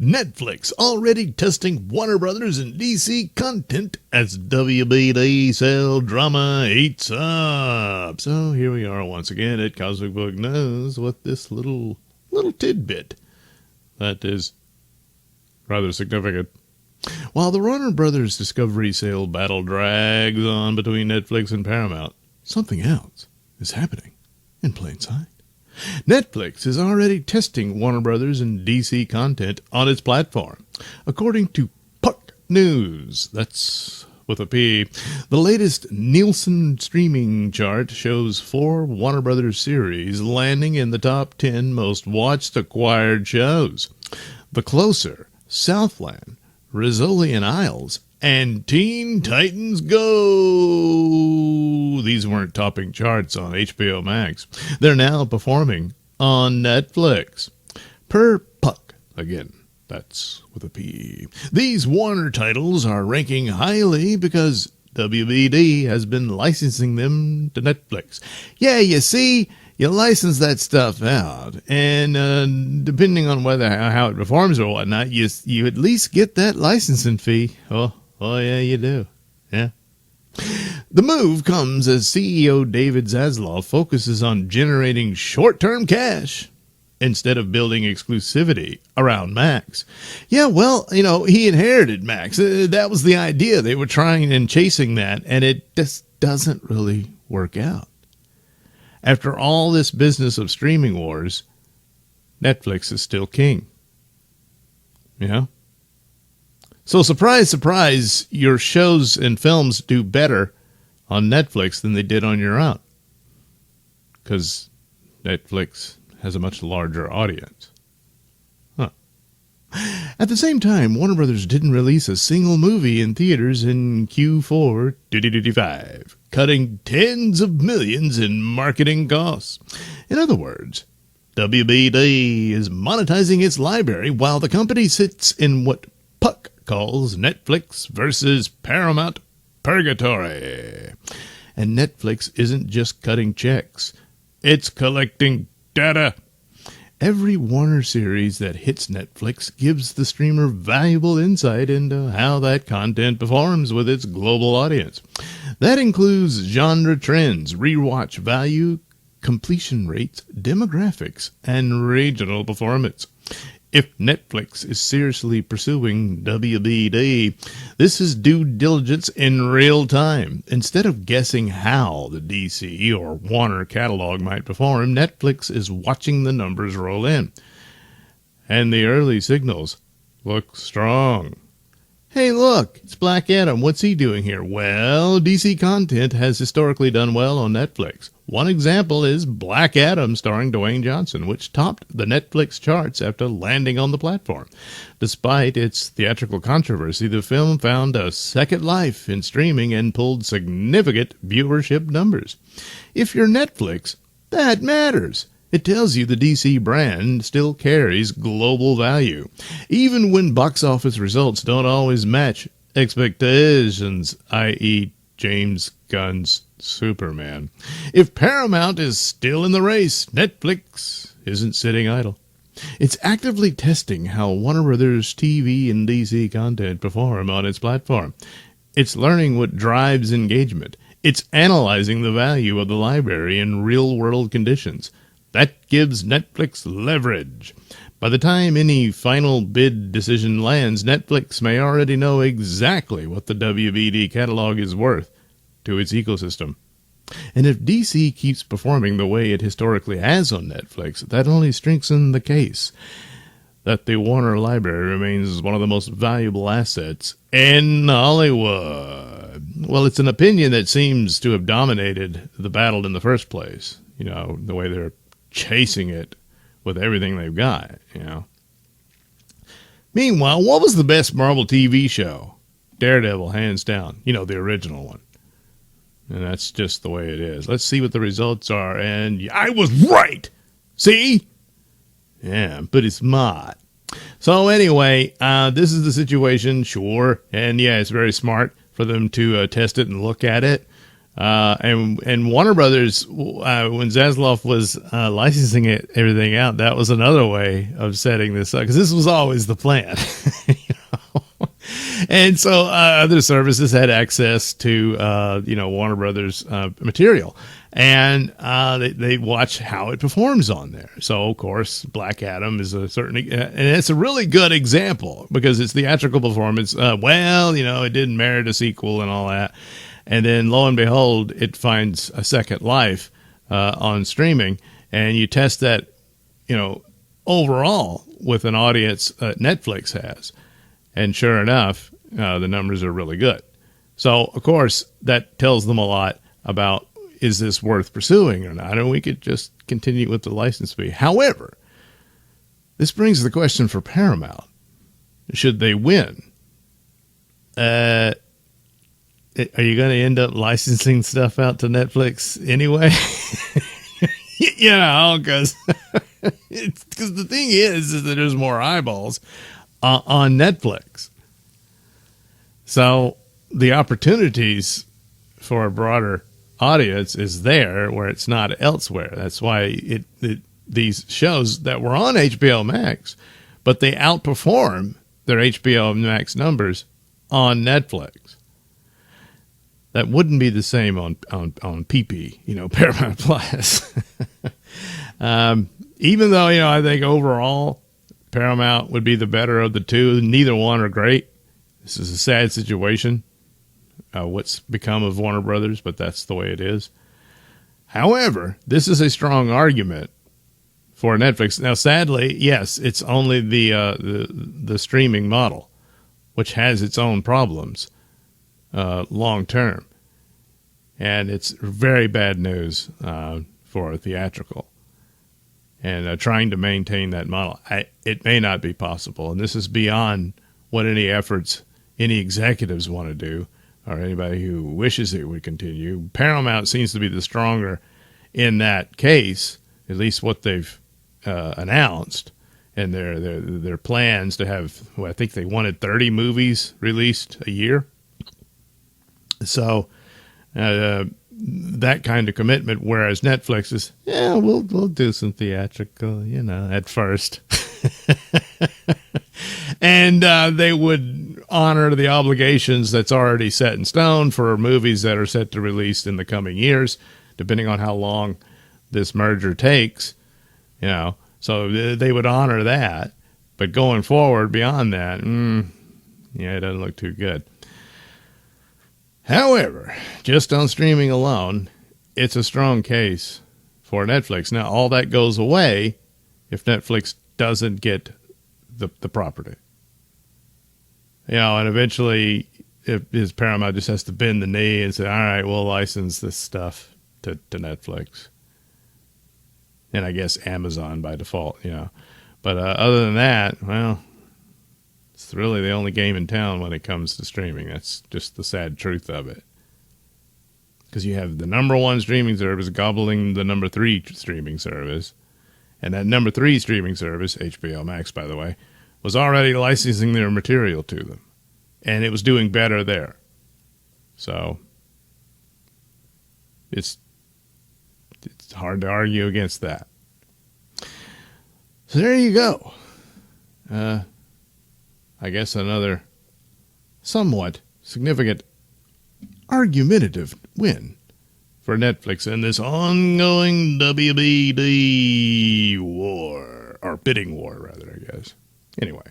Netflix already testing Warner Brothers and DC content as WBD cell drama eats up. So here we are once again at Cosmic Book News with this little tidbit that is rather significant. While the Warner Brothers Discovery sale battle drags on between Netflix and Paramount, something else is happening in plain sight. Netflix is already testing Warner Brothers and DC content on its platform. According to Puck News, that's with a P, the latest Nailsin streaming chart shows 4 Warner Brothers series landing in the top 10 most watched acquired shows. The Closer, Southland, Rizzoli and Isles, and Teen Titans Go! These weren't topping charts on HBO Max. They're now performing on Netflix. Per Puck, again, that's with a P. These Warner titles are ranking highly because WBD has been licensing them to Netflix. Yeah, you see, you license that stuff out, and depending on how it performs or whatnot, you at least get that licensing fee. Oh, yeah, you do. Yeah. The move comes as CEO David Zaslav focuses on generating short-term cash instead of building exclusivity around Max. Yeah, well, he inherited Max. That was the idea. They were trying and chasing that, and it just doesn't really work out. After all this business of streaming wars, Netflix is still king. So surprise, surprise, your shows and films do better on Netflix than they did on your own. Because Netflix has a much larger audience. At the same time, Warner Brothers didn't release a single movie in theaters in Q4 2025, cutting tens of millions in marketing costs. In other words, WBD is monetizing its library while the company sits in what Puck calls Netflix versus Paramount purgatory. And Netflix isn't just cutting checks, it's collecting data. Every Warner series that hits Netflix gives the streamer valuable insight into how that content performs with its global audience. That includes genre trends, rewatch value, completion rates, demographics, and regional performance. If Netflix is seriously pursuing WBD, this is due diligence in real time. Instead of guessing how the DC or Warner catalog might perform, Netflix is watching the numbers roll in. And the early signals look strong. Hey, look, it's Black Adam. What's he doing here? Well, DC content has historically done well on Netflix. One example is Black Adam starring Dwayne Johnson, which topped the Netflix charts after landing on the platform. Despite its theatrical controversy, the film found a second life in streaming and pulled significant viewership numbers. If you're Netflix, that matters. It tells you the DC brand still carries global value, even when box office results don't always match expectations, i.e. James Gunn's Superman. If Paramount is still in the race, Netflix isn't sitting idle. It's actively testing how Warner Brothers TV and DC content perform on its platform. It's learning what drives engagement. It's analyzing the value of the library in real-world conditions. That gives Netflix leverage. By the time any final bid decision lands, Netflix may already know exactly what the WBD catalog is worth to its ecosystem. And if DC keeps performing the way it historically has on Netflix, that only strengthens the case that the Warner Library remains one of the most valuable assets in Hollywood. Well, it's an opinion that seems to have dominated the battle in the first place. The way they're chasing it with everything they've got, Meanwhile, what was the best Marvel TV show? Daredevil, hands down. The original one. And that's just the way it is. Let's see what the results are. And I was right! See? Yeah, but it's not. So anyway, this is the situation, sure. And yeah, it's very smart for them to test it and look at it. And Warner Brothers, when Zaslav was licensing everything out, that was another way of setting this up, because this was always the plan. You know? And so other services had access to Warner Brothers material, and they watch how it performs on there. So of course, Black Adam is and it's a really good example because it's theatrical performance. It didn't merit a sequel and all that. And then, lo and behold, it finds a second life on streaming, and you test that, overall with an audience Netflix has, and sure enough, the numbers are really good. So, of course, that tells them a lot about, is this worth pursuing or not? And we could just continue with the license fee. However, this brings the question for Paramount: should they win? Are you going to end up licensing stuff out to Netflix anyway? Because the thing is that there's more eyeballs on Netflix. So the opportunities for a broader audience is there where it's not elsewhere. That's why these shows that were on HBO Max, but they outperform their HBO Max numbers on Netflix. That wouldn't be the same on PP, Paramount Plus. Even though, I think overall Paramount would be the better of the two. Neither one are great. This is a sad situation, what's become of Warner Brothers, but that's the way it is. However, this is a strong argument for Netflix. Now, sadly, yes, it's only the streaming model, which has its own problems. Long term, and it's very bad news for theatrical, and trying to maintain that model. It may not be possible, and this is beyond what any efforts any executives want to do, or anybody who wishes it would continue. Paramount seems to be the stronger in that case, at least what they've announced, and their plans to have. I think they wanted 30 movies released a year. So that kind of commitment, whereas Netflix is, we'll do some theatrical, at first. And they would honor the obligations that's already set in stone for movies that are set to release in the coming years, depending on how long this merger takes, So they would honor that. But going forward beyond that, it doesn't look too good. However, just on streaming alone, it's a strong case for Netflix. Now, all that goes away if Netflix doesn't get the property. And eventually, if Paramount just has to bend the knee and say, all right, we'll license this stuff to Netflix. And I guess Amazon by default, But other than that, it's really the only game in town when it comes to streaming. That's just the sad truth of it. Because you have the number one streaming service gobbling the number 3 streaming service. And that number 3 streaming service, HBO Max, by the way, was already licensing their material to them. And it was doing better there. So it's hard to argue against that. So there you go. I guess another somewhat significant argumentative win for Netflix in this ongoing WBD war, or bidding war, rather, I guess. Anyway.